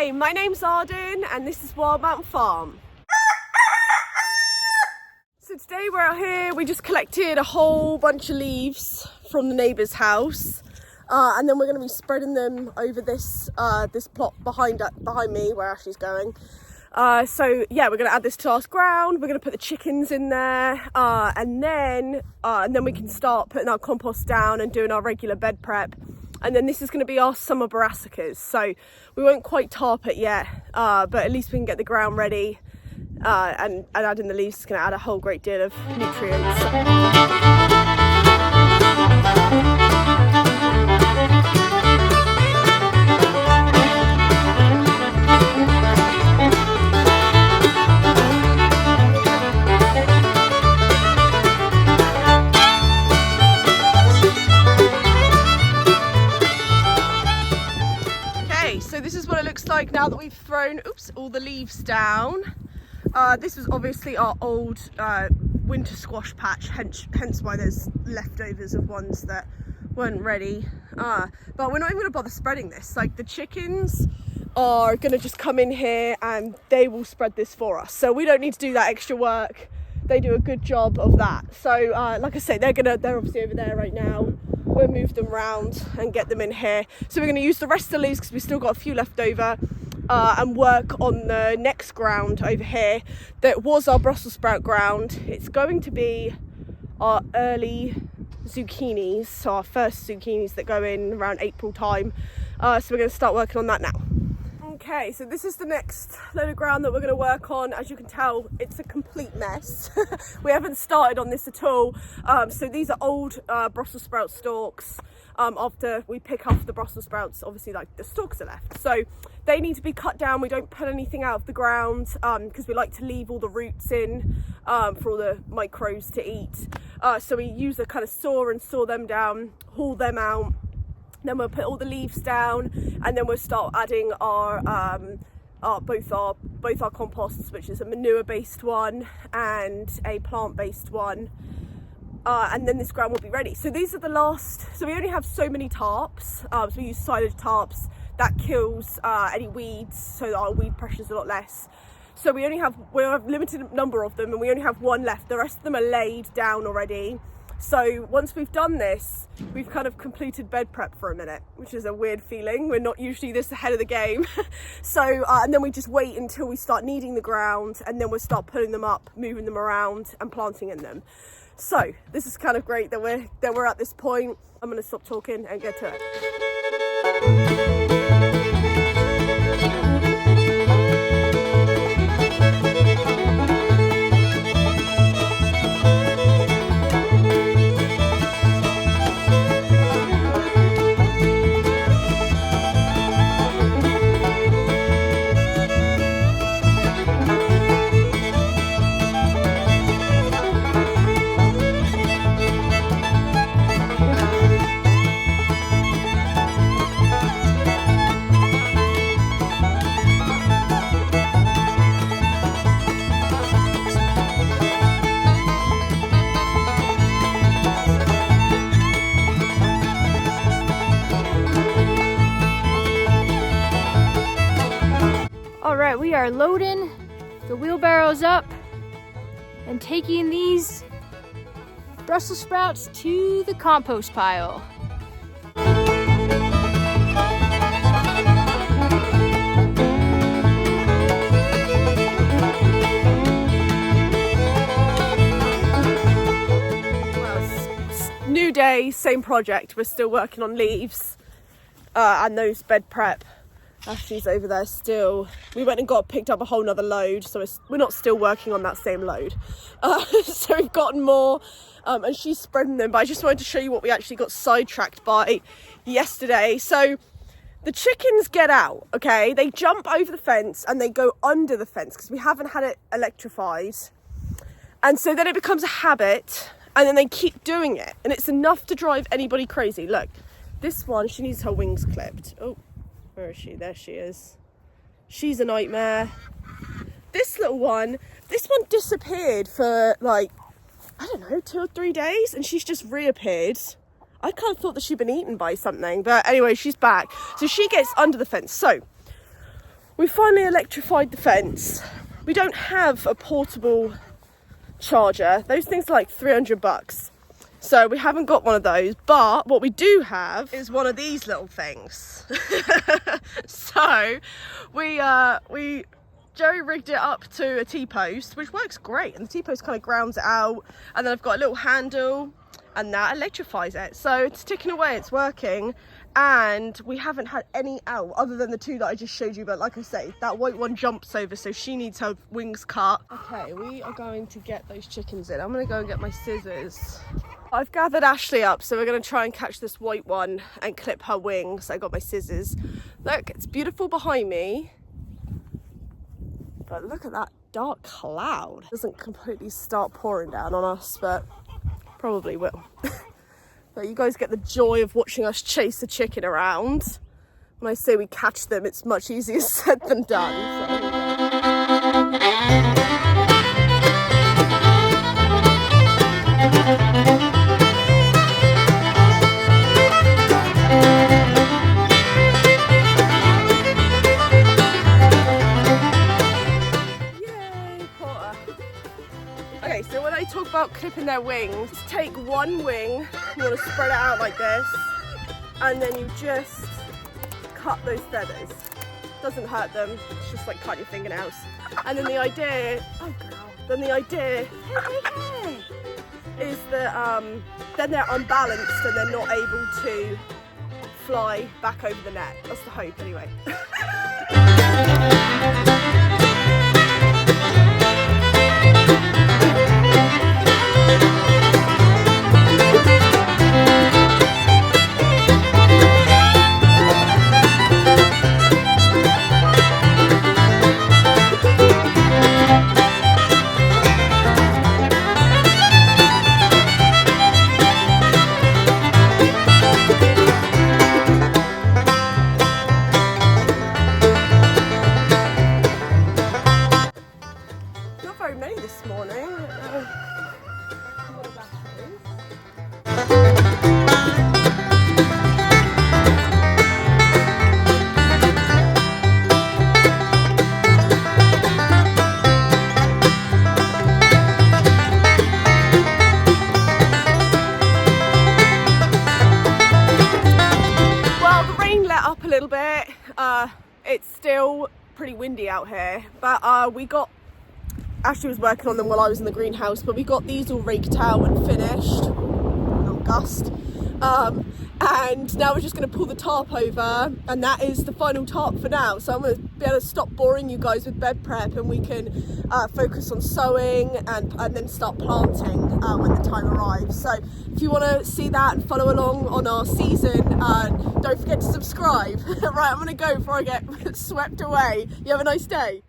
Hi, my name's Arden and this is Wild Mountain Farm. So today we're out here, we just collected a whole bunch of leaves from the neighbour's house and then we're going to be spreading them over this plot behind me where Ashley's going. So yeah, we're going to add this to our ground, we're going to put the chickens in there and then we can start putting our compost down and doing our regular bed prep. And then this is going to be our summer brassicas, so we won't quite tarp it yet, but at least we can get the ground ready, and adding the leaves is going to add a whole great deal of nutrients. So this is what it looks like now that we've thrown all the leaves down. This was obviously our old winter squash patch, hence why there's leftovers of ones that weren't ready. But we're not even going to bother spreading this. Like, the chickens are going to just come in here and they will spread this for us. So we don't need to do that extra work. They do a good job of that. So like I say, they're obviously over there right now. We'll move them around and get them in here. So we're going to use the rest of the leaves because we've still got a few left over and work on the next ground over here that was our Brussels sprout ground. It's going to be our early zucchinis, so our first zucchinis that go in around April time. So we're going to start working on that now. Okay, so this is the next load of ground that we're going to work on. As you can tell, it's a complete mess. We haven't started on this at all. So these are old Brussels sprout stalks. After we pick off the Brussels sprouts, obviously, like, the stalks are left. So they need to be cut down. We don't put anything out of the ground because we like to leave all the roots in for all the microbes to eat. So we use a kind of saw and saw them down, haul them out. Then we'll put all the leaves down, and then we'll start adding our both our composts, which is a manure-based one and a plant-based one, and then this ground will be ready. So these are the last. So we only have so many tarps. So we use silage tarps. That kills any weeds, so that our weed pressure is a lot less. So we have a limited number of them, and we only have one left. The rest of them are laid down already. So once we've done this, we've kind of completed bed prep for a minute, which is a weird feeling. We're not usually this ahead of the game. So, and then we just wait until we start kneading the ground, and then we'll start putting them up, moving them around and planting in them. So this is kind of great that we're at this point. I'm going to stop talking and get to it. Alright, we are loading the wheelbarrows up and taking these Brussels sprouts to the compost pile. New day, same project. We're still working on leaves and those bed prep. Ashley's over there still. We went and picked up a whole nother load, so we're not still working on that same load. So we've gotten more, and she's spreading them. But I just wanted to show you what we actually got sidetracked by yesterday. So the chickens get out, okay? They jump over the fence and they go under the fence because we haven't had it electrified. And so then it becomes a habit, and then they keep doing it, and it's enough to drive anybody crazy. Look, this one, she needs her wings clipped. Oh. Where is she? There she is. She's a nightmare. This one disappeared for like, I don't know, 2 or 3 days, and she's just reappeared. I kind of thought that she'd been eaten by something, but anyway, she's back. So she gets under the fence. So We finally electrified the fence. We don't have a portable charger. Those things are like $300. So we haven't got one of those, but what we do have is one of these little things. So we Jerry rigged it up to a T-post, which works great, and the T-post kind of grounds it out, and then I've got a little handle and that electrifies it. So it's ticking away, it's working, and we haven't had any out other than the two that I just showed you. But like I say, that white one jumps over, so she needs her wings cut. Okay, we are going to get those chickens in. I'm gonna go and get my scissors. I've gathered Ashley up, so we're gonna try and catch this white one and clip her wings. I got my scissors. Look, it's beautiful behind me, but look at that dark cloud. It doesn't completely start pouring down on us, but probably will. But you guys get the joy of watching us chase the chicken around. When I say we catch them, it's much easier said than done. Yay, Potter. Okay, so when I talk about clipping their wings, take one wing, you want to spread it out like this, and then you just cut those feathers. Doesn't hurt them, it's just like cut your fingernails. And then the idea, oh girl, then the idea, hey, is that then they're unbalanced and they're not able to fly back over the net. That's the hope anyway. A little bit. It's still pretty windy out here, but Ashley was working on them while I was in the greenhouse, but we got these all raked out and finished. A little gust. And now we're just going to pull the tarp over, and that is the final tarp for now. So I'm going to be able to stop boring you guys with bed prep, and we can focus on sowing and then start planting when the time arrives. So if you want to see that and follow along on our season, don't forget to subscribe. Right, I'm going to go before I get swept away. You have a nice day.